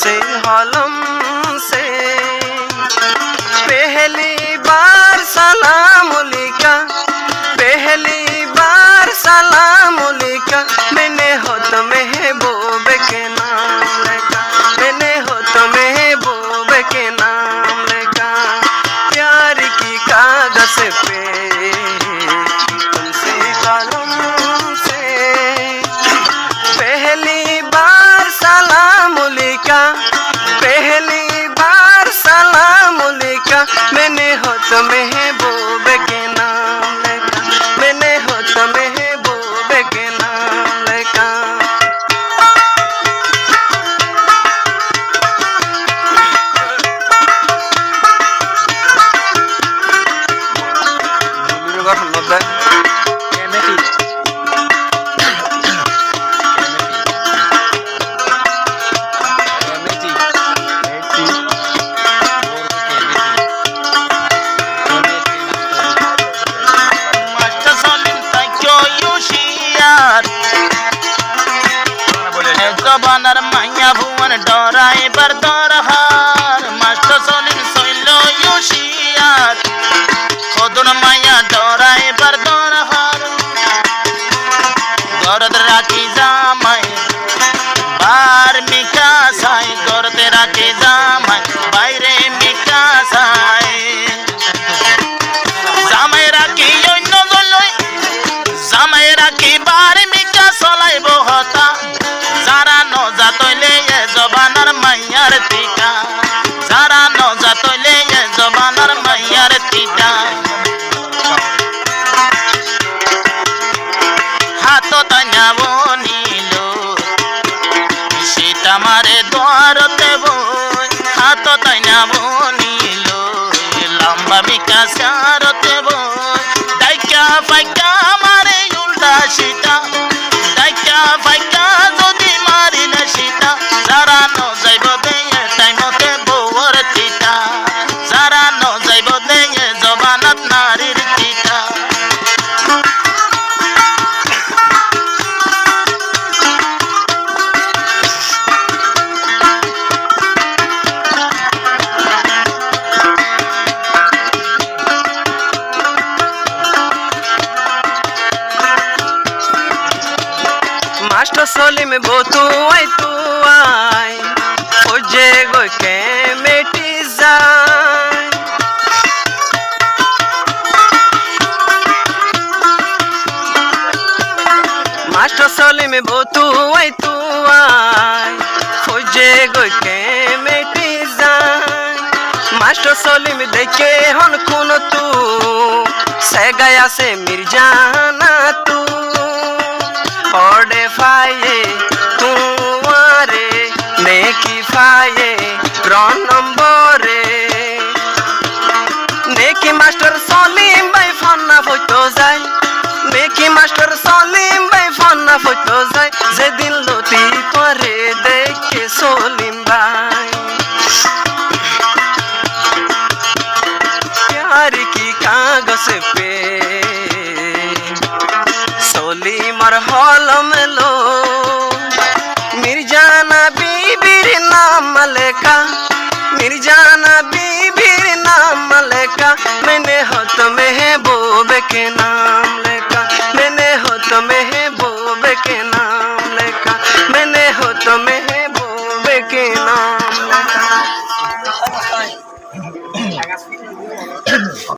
से हलम से। पहली बार सलाम लिखा, पहली बार सलाम लिखा, मैंने हो तो महबूब के नाम लिखा, मैंने हो तो महबूब के नाम लिखा। प्यार की कागज पे तुमसे कलम से। पहली बार सलाम लिखा, पहली बार सलाम लिखा, मैंने हो तो महबूब के नाम लिखा, मैंने हो तो महबूब के नाम लिखा। জবানার মাইয়া ভুবন ডরাই বার দরহার। মাস্টার সলিম সইল ইউশিয়ার, খোদন মাইয়া ডরাই বার দরহার। গরদ রাখি জামাই বার মিকা সাই, গরদে রাখি জামাই বাইরে মিকা সাই। জামাই রাখি অন্য জলই, জামাই রাখি বার মিকা চলাইব হতা। যারা নজাতইলে এ জবানার মাইয়ার টিকা, যারা নজাতইলে এ জবানার মাইয়ার টিকা। হাত তাইনাব নিল সেটা মারে দোয়ারতে বই, হাত তাইনাব নিল লম্বা মিকা সারতে বই। ডাইকা ফাইকা মারে উল্টা সেটা, ডাইকা ফাইকা যদি মারিলে সেটা। যারা নজাইব দেয় টাইমতে বউর টিটা, যারা নজাইব দেয় জবানাত নারীর টিটা। मास्टर सलीम बो तू आई ओ जे गो के मेटी जाए। मास्टर सलीम बो तू आई ओ जे गो के मेटी जाए। मास्टर सलीम देखे हन खून तू से गया से मिर्जाना तू। ओडे फाये तुम्हारे नेकी फाये रॉन नंबरे। नेकी मास्टर सलीम भाई फन्ना फुटो जाए, नेकी मास्टर सलीम भाई फन्ना फुटो जाए। जे दिन लोती तोरे देखे सलीम भाई। प्यार की कागज पे सलीमर हलम लो। मिर्जाना बीबीर नाम लेखा, मिर्जाना बीबीर नाम लेखा, मैंने हो तो महबूब के नाम लेखा, मैंने हो तो महबूब के नाम लेखा, मैंने हो तो महबूब के नाम।